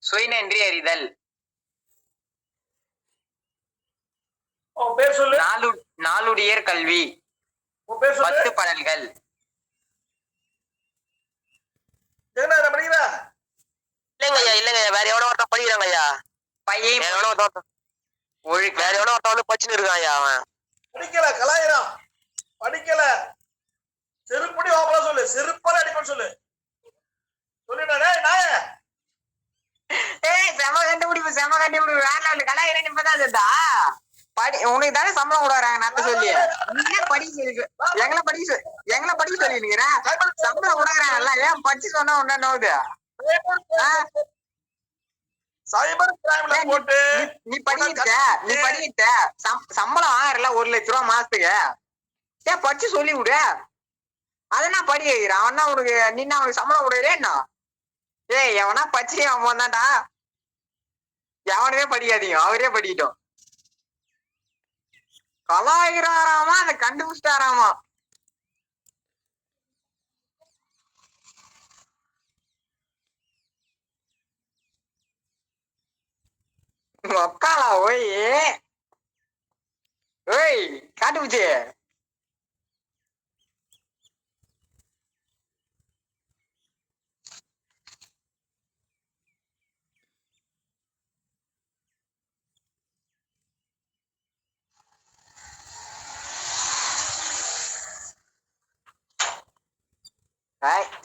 சுயநன்றி அறிதல். பேர் சொல்லு. நாளுடையர் கல்வி. பேர் சொல்லு. 10 பலன்கள். படிக்கிறா? இல்லைங்கய்யா, இல்லைங்கய்யா, வேற எவனோ ஒருத்தன் படிக்கிறாங்க ஐயா. பையன் வேற எவனோ ஒருத்தன் படிச்சுன்னு இருக்கான் ஐயா. அவன் படிக்கல, கலாயிரம் படிக்கல. செருப்படி ஓப்பனா சொல்லு, செருப்பால அடிப்பன்னு சொல்லு. சொல்லிட்டானே நாய. செம கண்டுபிடிப்பு வேற லெவல். கலாயிரம் இப்பதான் இருந்தா உனக்கு தானே சம்பளம் கொடுக்குறாங்க நாத்த சொல்லி. நீங்க படிக்க சொல்லி எங்களை படிக்க சொல்லி சம்பளம் கொடுக்குறாங்கல்ல, ஏன் படிச்சு சொன்னா ஒன்னா நோவுது. சைபர் கிரைம்ல போட்டு நீ படிக்கிட்ட சம்பளம் ஆயிரல 1 லட்ச ரூபா மாசத்துக்கு. ஏன் படிச்சு சொல்லி விடு. அதனா படி வைக்கிறான் அவனா உனக்கு. நின்னா அவனுக்கு சம்பளம் கொடுக்குறேன்னா எவனா பச்சை அவன் தான்டா. எவனுமே படிக்காதீங்க, அவரே படிக்கிட்டோம். கலாயிராராமா அதை கண்டுபிடிச்சிட்டாராமா. ஒக்காலா ஓய் காட்டுப்புச்சு.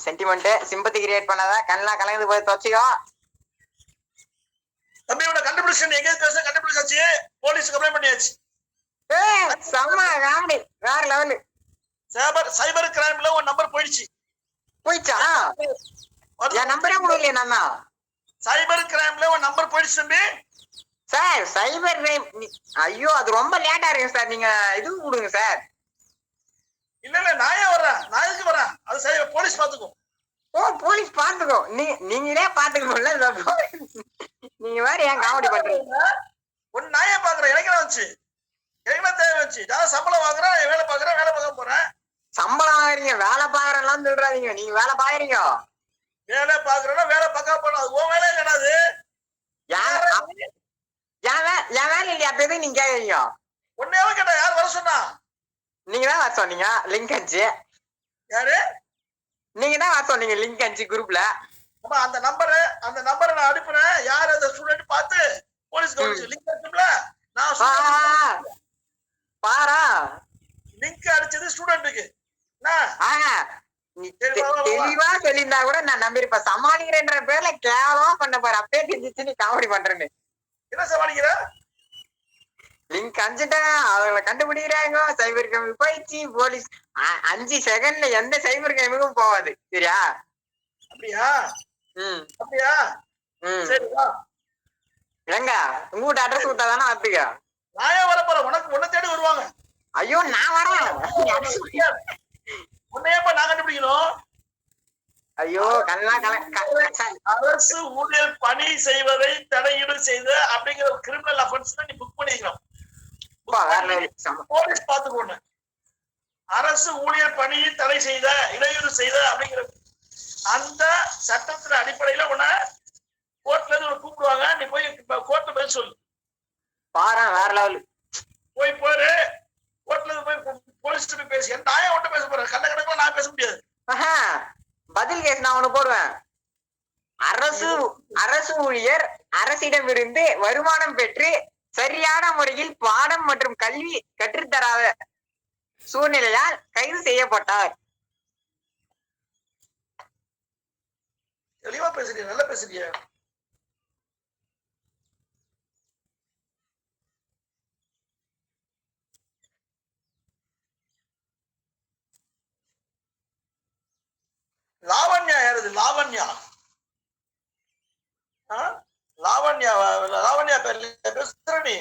சென்டிமெண்ட் சிம்பத்தி கிரியேட் பண்ணாதான் கண்ணெல்லாம் கலந்து போய் தொச்சிக்கோ. தம்பியோட கண்டுபிடிச்சு எங்க கண்டுபிடிச்சாச்சு. போலீஸ் கம்ப்ளைண்ட் பண்ணியாச்சு. செம்ம காமெடி, வேற லெவலு. சைபர் கிரைம்ல ஒரு நம்பர் போயிடுச்சா? என் நம்பரே கொடுக்கலையே நான். சைபர் கிரைம்ல ஒரு நம்பர் போயிடுச்சு தம்பி. சார் சைபர் கிரைம், ஐயோ அது ரொம்ப லேட்டா இருக்கு சார். நீங்க இது கொடுங்க சார். இல்ல நாயே வர்றேன், நான் எதுக்கு வரேன்? அது போலீஸ் பாத்துக்கோ. போலீஸ் பாத்துக்கோ. நீங்களே பாத்துக்கணும்ல. நீங்க வேற ஏன் காமெடி பண்றீங்க? ஒன்னு நாயே பாக்குறேன். எனக்கு என்ன வந்துச்சு? எனக்கு தேவை வந்துச்சு. நான் சம்பளம் வாங்குறேன், வேலை பார்க்க போறேன். சம்பளம் வாங்குறீங்க, வேலை பாக்குறேன் சொல்றாதீங்க. நீங்க வேலை பாக்குறீங்க. வேலை பாக்குறேன்னா வேலை பார்க்க போறோம். அது உன் வேலை இல்லைனாது என் வேலை இல்லையா? அப்ப எதுக்கு நீங்க கேக்குறீங்க? ஒன்னே கேட்டா யார் வர சொன்னா? நீங்க தான் வர சொன்னீங்க. லிங்க் அனுப்பிச்சு. யாரு? நீங்க தான் வர சொன்னீங்க. லிங்க் அனுப்பிச்சு குரூப்ல. அந்த நம்பரை நான் அனுப்புறேன். யார் அந்த ஸ்டூடெண்ட் பார்த்து போலீஸ் கவனிச்சு லிங்க் அனுப்புல. நான் பாரா லிங்க் அடிச்சது ஸ்டூடெண்ட்டுக்கு. தெளிவா சொல்லியிருந்தா கூட நான் நம்பிருப்பேன். சமாளிக்கிறேன்ற பேர்ல கேவலமா பண்ண பாரு. அப்பயே தெரிஞ்சிச்சு நீ காமெடி பண்றேன்னு. என்ன சமாளிக்கிற? லிங்க் அனுப்பிச்சிட்டேன், அவங்களை கண்டுபிடிக்கிறாங்க. சைபர் கிரைம் போயிடுச்சு. போலீஸ் 5 செகண்ட்ல எந்த சைபர் கிரைமுக்கும் போவாது. சரியா? அப்படியா? சரிவா. எங்க உங்ககிட்ட அட்ரஸ் கொடுத்தா தானே வரத்துக்க. நான் ஏன் வர போறேன்? உனக்கு உன்னை தேடி வருவாங்க. ஐயோ நான் வரேன். உன்னையப்ப நான் கண்டுபிடிக்கணும். ஐயோ அரசு ஊழியர் பணி செய்வதை தடையீடு செய்த அப்படிங்கிற ஒரு கிரிமினல் அஃபென்ஸ் நீ புக் பண்ணிக்கலாம். போலீஸ் பாத்துக்கோன்னு. அரசு ஊழியர் பணியை தடை செய்த, இடையூறு செய்த அப்படிங்கிற அந்த சட்டத்தின் அடிப்படையில உன்னை கோர்ட்ல இருந்து கூப்பிடுவாங்க. நீ போய் கோர்ட்ல பேச சொல்லு. பாரு வேற லெவல். போய் கோர்ட்ல இருந்து போய் போலீஸ் போய் பேசி. நான் ஒன்ட்ட பேச போறேன். கண்ட கணக்குல நான் பேச முடியாது. பதில் கேஸ் நான் ஒண்ணு போடுவேன். அரசு ஊழியர் அரசிடமிருந்து வருமானம் பெற்று சரியான முறையில் பாடம் மற்றும் கல்வி கற்றுத்தராத சூழ்நிலையால் கைது செய்யப்பட்டார். தெளிவா பேசுறீங்க, நல்லா பேசுறீங்க. லாவண்யா யாரு? லாவண்யா பேர்ல பேசுற நீ?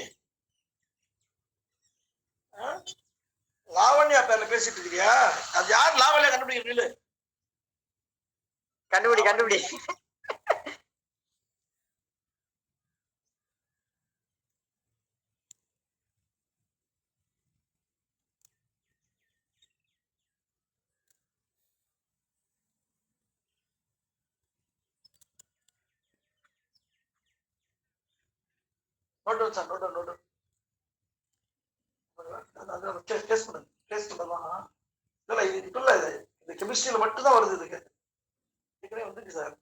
லாவண்யா பேர்ல பேசிட்டு இருக்கியா? அது யார்? லாவண்யா கண்டுபிடிக்க. கண்டுபிடி. நோட்டு சார் நோட்டு டேஸ்ட் பண்ணுங்க டேஸ்ட் பண்ணலாம். இல்ல இது இப்ப இல்ல, இது கெமிஸ்ட்ரியில மட்டும் தான் வருது. இதுக்கு ஏற்கனவே வந்துருக்கு சார்.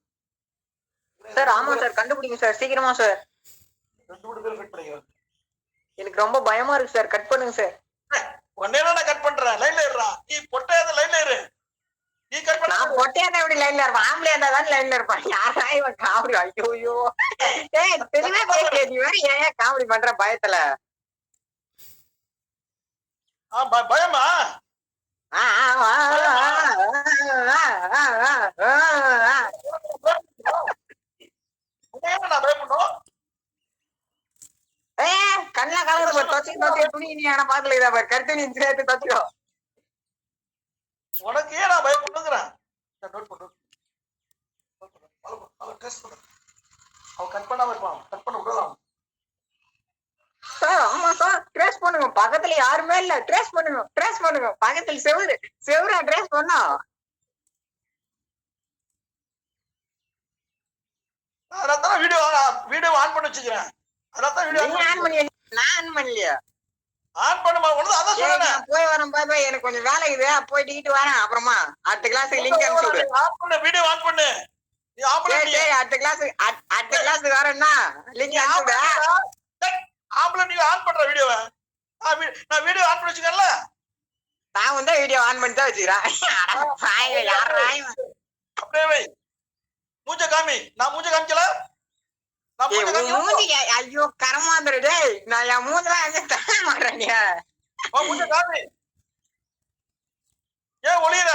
சார் ஆமா சார், கண்டுபிடிங்க சார் சீக்கிரமா சார். 2 பேர் கட் பண்ணிக்கிறேன். எனக்கு ரொம்ப பயமா இருக்கு சார், கட் பண்ணுங்க சார். உடனே நான் கட் பண்றேன். லைன்ல இருடா. நீ பொட்டையாத லைன்ல இரு. நீ கட் பண்ண. நான் பொட்டையாத எப்படி லைன்ல இருப்பேன்? ஆம்பளையா இருந்தா தான் லைன்ல இருப்பேன். யாரா இவன் காமெடி? ஐயோ ஏய் தெளிவா பேசல, நீ வேற ஏன் காமெடி பண்ற பயத்துல? பயமா? நான் பயப்படணும். கண்ணா கலந்து தொச்சு துணி நீ ஆனா பாக்கல, இதா பாரு கருத்து நீ சேர்த்து தொச்சுக்கோ. உனக்கு ஏன் நான் பயப்படுங்கிறேன்? அவன் கட் பண்ணாம இருப்பான். கட் பண்ண விடலாம் சார். ஆமா சார், ட்ரேஸ் பண்ணுங்க. பக்கத்துல யாருமே இல்ல, ட்ரேஸ் பண்ணுங்க. பக்கத்துல செவுரா ட்ரேஸ் பண்ணா. அதான் வீடியோ ஆன் பண்ணி வச்சுக்கிறேன். அதான் வீடியோ ஆன் பண்ணி. நான் ஆன் பண்ணலையா? ஆன் பண்ணுமா? ஒண்ணு அதான் சொல்றேன். போய் வரேன் பாய், எனக்கு கொஞ்சம் வேலை இருக்குது, போயிட்டு வரேன். அப்புறமா அடுத்த கிளாஸுக்கு லிங்க் அனுப்பிச்சு விடு. ஆன் பண்ணு, வீடியோ ஆன் பண்ணு. நீ ஆன் பண்ணு. சரி அடுத்த கிளாஸுக்கு வரேன்னா லிங்க் அனுப்பிச்சு விடு. ஆம்பளை நீங்க ஆன் பண்ற வீடியோவை நான் வீடியோ ஆன் பண்ணி வச்சுக்கல. நான் வந்து வீடியோ ஆன் பண்ணி தான் வச்சுக்கிறேன். அப்படியே வை. மூஞ்ச காமி. நான் மூஞ்ச காமிக்கல. ஐயோ கரமாந்துரு டேய், நான் என் மூஞ்செல்லாம் எங்க தர மாட்டேன். மூஞ்ச காமி. ஏன் ஒளியற?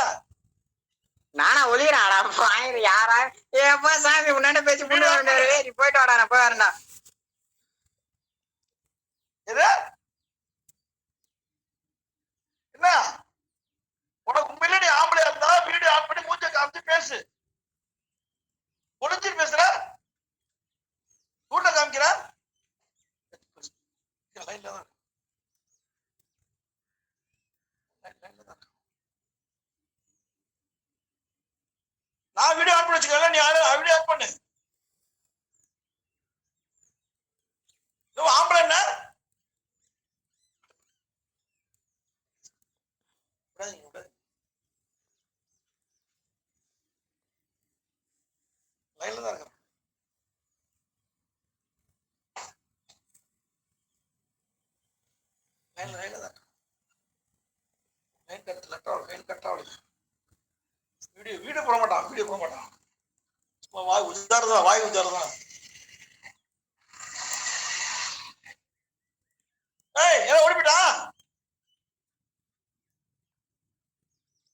நானா ஒளியறாடா? பாயிரு யாரா? ஏப்பா சாமி உன்னாண்ட பேசி புண்ணு வேண்டாரு. நீ போயிட்டு வாடா, நான் போய் வரேன்டா. எது என்ன உனக்கு உண்மையில நீ ஆம்பளையா இருந்தா வீடியோ ஆன் பண்ணி மூஞ்ச காமிச்சு பேசு. ஒளிஞ்சிட்டு பேசுற, வீட்டுல காமிக்கிற. நான் வீடியோ ஆன் பண்ணி வச்சுக்கல. நீ வீடியோ ஆன் பண்ணு. ஆம்பளை என்ன லைன்ல தான் இருக்கிறேன். லைன்ல தான் லைன் கட்டாவளி. வீடியோ போட மாட்டான். வாய் உஜாரதான்.